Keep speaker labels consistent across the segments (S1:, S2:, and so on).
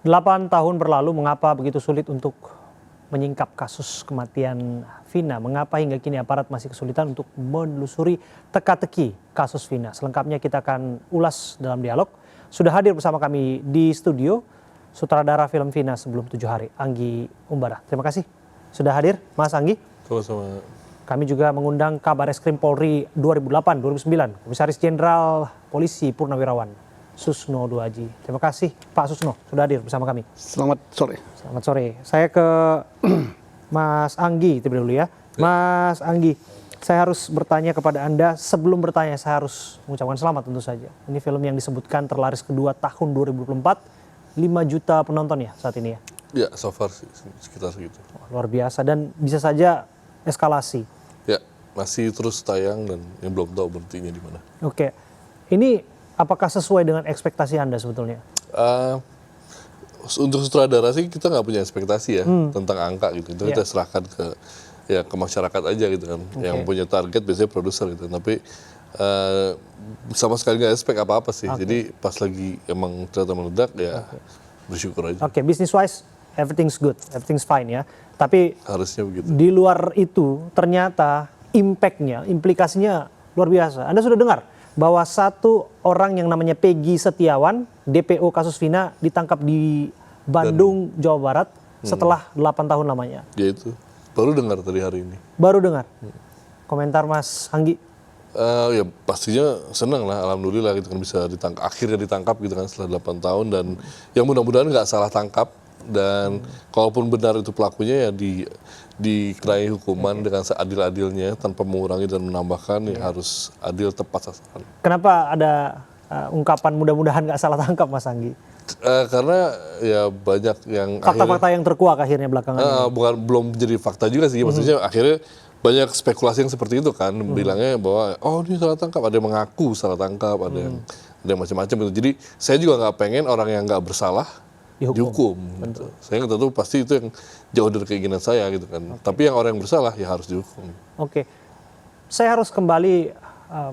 S1: 8 tahun berlalu, mengapa begitu sulit untuk menyingkap kasus kematian Vina? Mengapa hingga kini aparat masih kesulitan untuk menelusuri teka-teki kasus Vina? Selengkapnya kita akan ulas dalam dialog. Sudah hadir bersama kami di studio sutradara film Vina Sebelum 7 Hari, Anggi Umbara. Terima kasih sudah hadir, Mas Anggi.
S2: Sama-sama.
S1: Kami juga mengundang Kabareskrim Polri 2008-2009, Komisaris Jenderal Polisi Purnawirawan Susno Duaji. Terima kasih Pak Susno sudah hadir bersama kami.
S3: Selamat sore.
S1: Selamat sore. Saya ke Mas Anggi terlebih dahulu ya. Mas Anggi, saya harus bertanya kepada Anda. Sebelum bertanya, saya harus mengucapkan selamat tentu saja. Ini film yang disebutkan terlaris kedua tahun 2024, 5 juta penonton ya saat ini ya?
S2: Ya, so far sih sekitar segitu.
S1: Luar biasa dan bisa saja eskalasi.
S2: Ya, masih terus tayang dan yang belum tahu berhentinya di mana.
S1: Oke, ini apakah sesuai dengan ekspektasi Anda sebetulnya?
S2: Untuk sutradara sih kita nggak punya ekspektasi ya tentang angka gitu. Itu kita serahkan ke masyarakat aja gitu kan. Yang punya target biasanya produser gitu. Tapi sama sekali nggak expect apa-apa sih. Jadi pas lagi emang ternyata meledak ya bersyukur aja.
S1: Oke, business wise everything's good, everything's fine ya. Tapi
S2: Harusnya begitu.
S1: di luar itu ternyata impactnya, implikasinya luar biasa. Anda sudah dengar bahwa satu orang yang namanya Peggy Setiawan, DPO kasus Vina, ditangkap di Bandung, Jawa Barat setelah 8 tahun lamanya.
S2: Ya itu, baru dengar tadi hari ini.
S1: Baru dengar. Komentar Mas Anggi?
S2: Ya pastinya senang lah, alhamdulillah gitu kan bisa akhirnya ditangkap gitu kan setelah 8 tahun dan yang mudah-mudahan nggak salah tangkap dan kalaupun benar itu pelakunya ya dikenai hukuman dengan seadil-adilnya tanpa mengurangi dan menambahkan ya harus adil tepat sasaran.
S1: Kenapa ada ungkapan mudah-mudahan nggak salah tangkap Mas Anggi?
S2: Karena ya banyak yang
S1: Fakta-fakta yang terkuak akhirnya belakangan ini.
S2: belum jadi fakta juga sih, maksudnya akhirnya banyak spekulasi yang seperti itu kan, bilangnya bahwa oh ini salah tangkap, ada yang mengaku salah tangkap, ada yang macam-macam gitu. Jadi saya juga nggak pengen orang yang nggak bersalah dihukum. Gitu. Saya tentu pasti itu yang jauh dari keinginan saya gitu kan. Tapi yang orang yang bersalah ya harus dihukum.
S1: Oke, saya harus kembali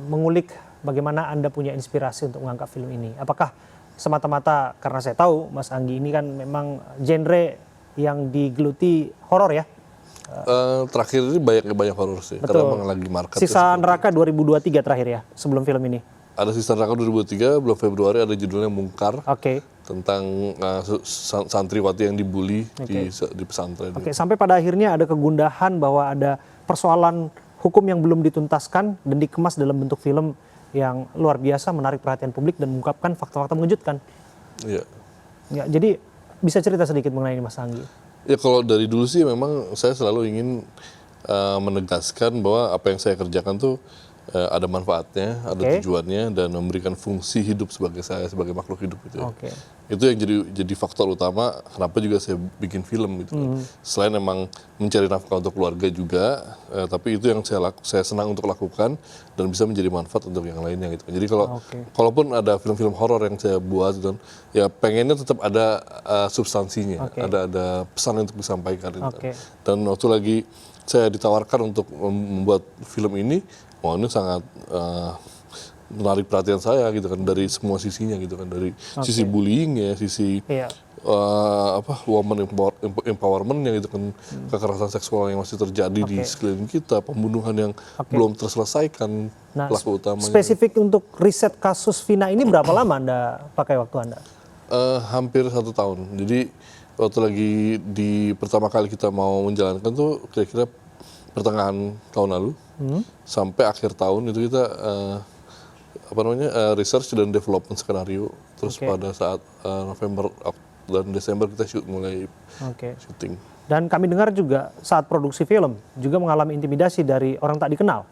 S1: mengulik bagaimana Anda punya inspirasi untuk mengangkat film ini. Apakah semata-mata karena saya tahu Mas Anggi ini kan memang genre yang digeluti horor ya?
S2: Terakhir ini banyak horor sih.
S1: Betul.
S2: Karena memang lagi market.
S1: Sisa Neraka 2023 terakhir ya, sebelum film ini.
S2: Ada Sisa Neraka 2003, bulan Februari ada judulnya Mungkar.
S1: Oke.
S2: Tentang santriwati yang dibully di pesantren.
S1: Oke, sampai pada akhirnya ada kegundahan bahwa ada persoalan hukum yang belum dituntaskan dan dikemas dalam bentuk film yang luar biasa, menarik perhatian publik dan mengungkapkan fakta-fakta mengejutkan.
S2: Iya.
S1: Ya, jadi bisa cerita sedikit mengenai ini Mas Anggi?
S2: Ya kalau dari dulu sih memang saya selalu ingin menegaskan bahwa apa yang saya kerjakan tuh ada manfaatnya, ada tujuannya dan memberikan fungsi hidup sebagai saya sebagai makhluk hidup gitu ya. Itu yang jadi faktor utama kenapa juga saya bikin film gitu. Selain memang mencari nafkah untuk keluarga juga, tapi itu yang saya senang untuk lakukan dan bisa menjadi manfaat untuk yang lainnya gitu. Jadi kalaupun ada film-film horor yang saya buat gitu, ya pengennya tetap ada substansinya, ada pesan untuk disampaikan gitu. Dan waktu lagi saya ditawarkan untuk membuat film ini, wah ini sangat menarik perhatian saya gitu kan dari semua sisinya gitu kan, dari sisi bullyingnya, sisi woman empowermentnya gitu kan, kekerasan seksual yang masih terjadi di sekeliling kita, pembunuhan yang belum terselesaikan pelaku utamanya.
S1: Spesifik untuk riset kasus Vina ini berapa lama Anda pakai waktu Anda?
S2: Hampir 1 tahun. Jadi waktu lagi pertama kali kita mau menjalankan tuh kira-kira pertengahan tahun lalu sampai akhir tahun itu kita research dan development skenario. Terus pada saat November dan Desember kita mulai syuting.
S1: Dan kami dengar juga saat produksi film juga mengalami intimidasi dari orang tak dikenal.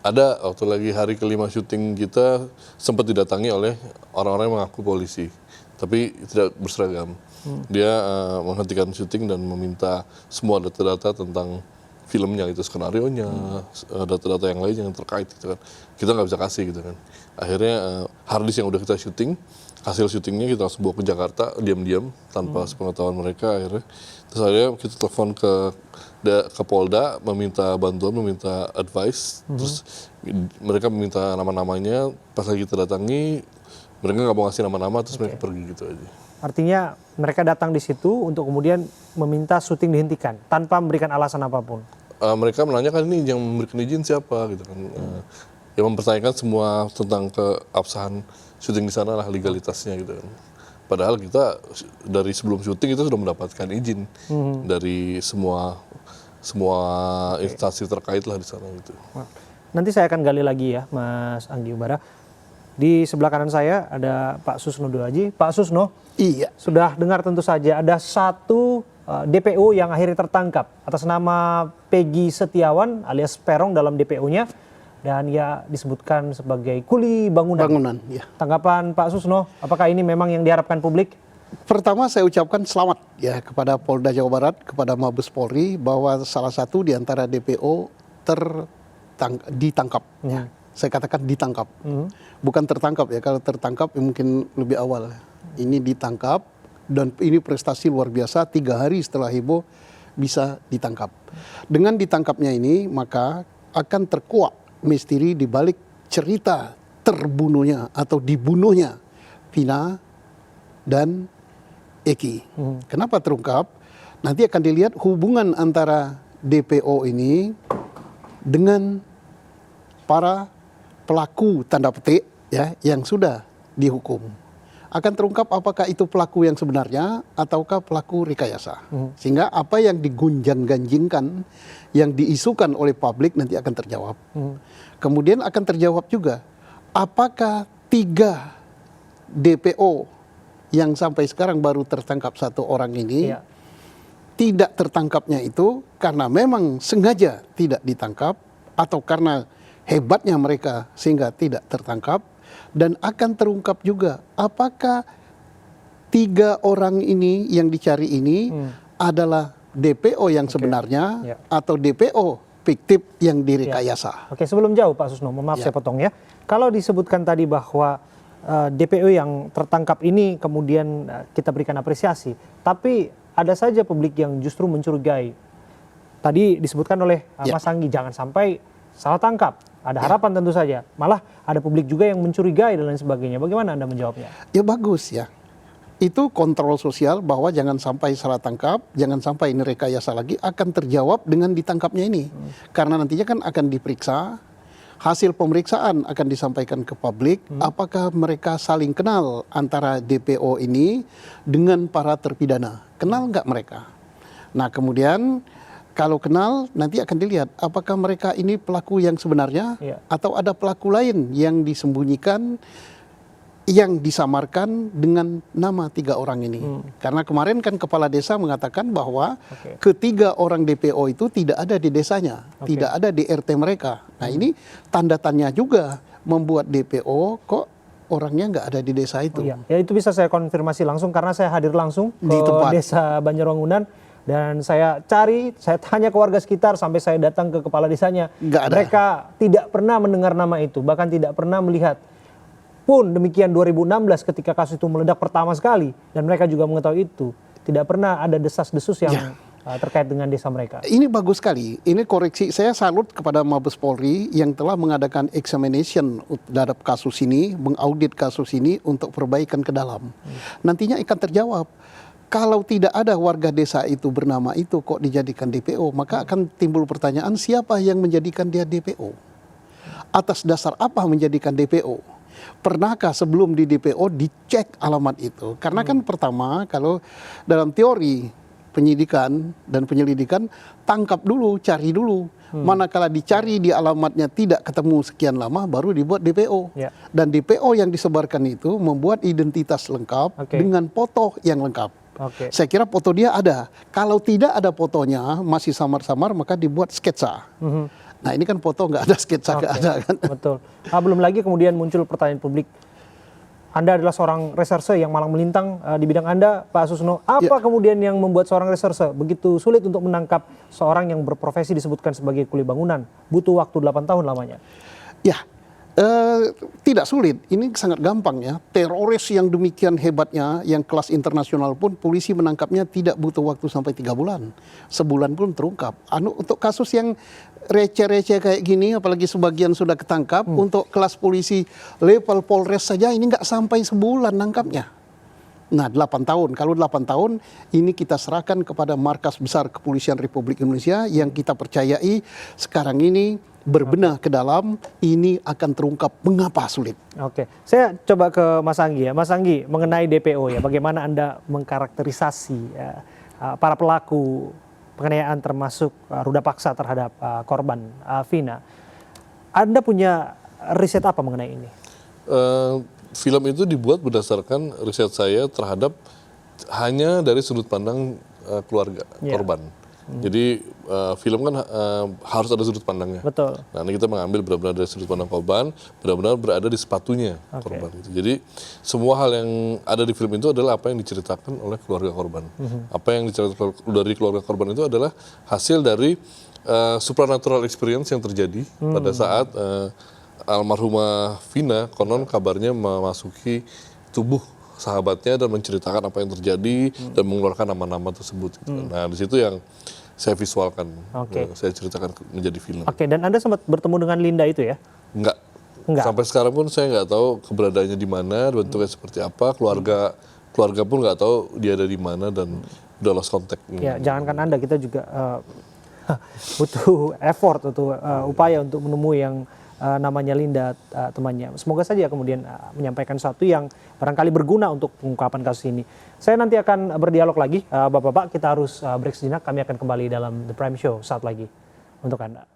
S2: Ada, waktu lagi hari kelima syuting kita sempat didatangi oleh orang-orang yang mengaku polisi, tapi tidak berseragam. Dia menghentikan syuting dan meminta semua data-data tentang filmnya, itu skenarionya, data-data yang lain yang terkait gitu kan. Kita nggak bisa kasih gitu kan. Akhirnya harddisk yang udah kita syuting, hasil syutingnya kita langsung bawa ke Jakarta diam-diam tanpa sepengetahuan mereka. Akhirnya terus akhirnya kita telepon ke Polda meminta bantuan, meminta advice. Terus mereka meminta nama-namanya, pas lagi kita datangi Mereka nggak mau ngasih nama-nama, terus mereka pergi gitu aja.
S1: Artinya mereka datang di situ untuk kemudian meminta syuting dihentikan tanpa memberikan alasan apapun.
S2: Mereka menanyakan ini yang memberikan izin siapa gitu kan. Yang mempertanyakan semua tentang keabsahan syuting di sana lah, legalitasnya gitu kan. Padahal kita dari sebelum syuting itu sudah mendapatkan izin dari semua instansi terkait lah di sana gitu.
S1: Nanti saya akan gali lagi ya, Mas Anggi Ubara. Di sebelah kanan saya ada Pak Susno Dulaji. Pak Susno,
S3: Iya.
S1: sudah dengar tentu saja ada satu DPO yang akhirnya tertangkap atas nama Peggy Setiawan alias Peron dalam DPO-nya. Dan ia disebutkan sebagai kuli bangunan.
S3: Bangunan, ya.
S1: Tanggapan Pak Susno, apakah ini memang yang diharapkan publik?
S3: Pertama saya ucapkan selamat ya kepada Polda Jawa Barat, kepada Mabes Polri bahwa salah satu di antara DPO ditangkap. Ya. Saya katakan ditangkap, bukan tertangkap ya. Kalau tertangkap ya mungkin lebih awal. Ini ditangkap dan ini prestasi luar biasa. 3 hari setelah heboh bisa ditangkap. Dengan ditangkapnya ini maka akan terkuak misteri di balik cerita terbunuhnya atau dibunuhnya Vina dan Eki. Kenapa terungkap? Nanti akan dilihat hubungan antara DPO ini dengan para pelaku tanda petik ya yang sudah dihukum. Akan terungkap apakah itu pelaku yang sebenarnya ataukah pelaku rekayasa. Sehingga apa yang digunjang-ganjingkan, yang diisukan oleh publik nanti akan terjawab. Kemudian akan terjawab juga apakah 3 DPO yang sampai sekarang baru tertangkap 1 orang ini tidak tertangkapnya itu karena memang sengaja tidak ditangkap atau karena hebatnya mereka sehingga tidak tertangkap. Dan akan terungkap juga apakah 3 orang ini yang dicari ini adalah DPO yang sebenarnya atau DPO fiktif yang direkayasa.
S1: Oke, sebelum jauh Pak Susno, maaf saya potong ya. Kalau disebutkan tadi bahwa DPO yang tertangkap ini kemudian kita berikan apresiasi, tapi ada saja publik yang justru mencurigai. Tadi disebutkan oleh Mas Anggi, jangan sampai salah tangkap. Ada harapan tentu saja. Malah ada publik juga yang mencurigai dan lain sebagainya. Bagaimana Anda menjawabnya?
S3: Ya bagus ya. Itu kontrol sosial bahwa jangan sampai salah tangkap, jangan sampai ini rekayasa lagi, akan terjawab dengan ditangkapnya ini. Karena nantinya kan akan diperiksa, hasil pemeriksaan akan disampaikan ke publik, apakah mereka saling kenal antara DPO ini dengan para terpidana. Kenal nggak mereka? Nah kemudian kalau kenal nanti akan dilihat apakah mereka ini pelaku yang sebenarnya atau ada pelaku lain yang disembunyikan, yang disamarkan dengan nama 3 orang ini. Karena kemarin kan kepala desa mengatakan bahwa ketiga orang DPO itu tidak ada di desanya, tidak ada di RT mereka. Nah ini tanda tanya juga membuat DPO kok orangnya nggak ada di desa itu.
S1: Ya itu bisa saya konfirmasi langsung karena saya hadir langsung ke desa Banjarwangunan. Dan saya tanya ke warga sekitar sampai saya datang ke kepala desanya. Mereka tidak pernah mendengar nama itu, bahkan tidak pernah melihat. Pun demikian 2016 ketika kasus itu meledak pertama sekali. Dan mereka juga mengetahui itu. Tidak pernah ada desas-desus yang terkait dengan desa mereka.
S3: Ini bagus sekali. Ini koreksi. Saya salut kepada Mabes Polri yang telah mengadakan examination terhadap kasus ini, mengaudit kasus ini untuk perbaikan ke dalam. Nantinya akan terjawab. Kalau tidak ada warga desa itu bernama itu kok dijadikan DPO, maka akan timbul pertanyaan siapa yang menjadikan dia DPO? Atas dasar apa menjadikan DPO? Pernahkah sebelum di DPO dicek alamat itu? Karena kan pertama kalau dalam teori penyidikan dan penyelidikan tangkap dulu, cari dulu. Manakala dicari di alamatnya tidak ketemu sekian lama baru dibuat DPO. Dan DPO yang disebarkan itu membuat identitas lengkap dengan foto yang lengkap. Saya kira foto dia ada. Kalau tidak ada fotonya, masih samar-samar, maka dibuat sketsa. Nah ini kan foto nggak ada, sketsa nggak ada kan.
S1: Betul. Belum lagi kemudian muncul pertanyaan publik. Anda adalah seorang reserse yang malang melintang di bidang Anda, Pak Susno. Apa kemudian yang membuat seorang reserse begitu sulit untuk menangkap seorang yang berprofesi disebutkan sebagai kuli bangunan? Butuh waktu 8 tahun lamanya.
S3: Ya, Tidak sulit, ini sangat gampang ya. Teroris yang demikian hebatnya, yang kelas internasional pun polisi menangkapnya tidak butuh waktu sampai 3 bulan. Sebulan pun terungkap. Untuk kasus yang receh-receh kayak gini, apalagi sebagian sudah ketangkap, untuk kelas polisi level Polres saja ini nggak sampai sebulan nangkapnya. Nah, 8 tahun. Kalau 8 tahun, ini kita serahkan kepada Markas Besar Kepolisian Republik Indonesia yang kita percayai sekarang ini berbenah ke dalam, ini akan terungkap mengapa sulit.
S1: Oke, saya coba ke Mas Anggi ya. Mas Anggi, mengenai DPO ya, bagaimana Anda mengkarakterisasi para pelaku penganiayaan termasuk ruda paksa terhadap korban Vina. Anda punya riset apa mengenai ini?
S2: Film itu dibuat berdasarkan riset saya terhadap hanya dari sudut pandang keluarga korban. Jadi film kan harus ada sudut pandangnya.
S1: Betul.
S2: Nah, ini kita mengambil benar-benar dari sudut pandang korban, benar-benar berada di sepatunya korban. Jadi semua hal yang ada di film itu adalah apa yang diceritakan oleh keluarga korban. Apa yang diceritakan dari keluarga korban itu adalah hasil dari supernatural experience yang terjadi pada saat almarhumah Vina konon kabarnya memasuki tubuh sahabatnya dan menceritakan apa yang terjadi dan mengeluarkan nama-nama tersebut. Nah, di situ yang saya visualkan, saya ceritakan menjadi film.
S1: Oke, dan Anda sempat bertemu dengan Linda itu ya?
S2: Enggak. Sampai sekarang pun saya nggak tahu keberadaannya di mana, bentuknya seperti apa, keluarga pun nggak tahu dia ada di mana dan udah lost contact.
S1: Ya, jangankan Anda, kita juga butuh effort, butuh upaya untuk menemui yang namanya Linda, temannya. Semoga saja kemudian menyampaikan sesuatu yang barangkali berguna untuk pengungkapan kasus ini. Saya nanti akan berdialog lagi, Bapak-bapak, kita harus break sejenak. Kami akan kembali dalam The Prime Show saat lagi untuk Anda.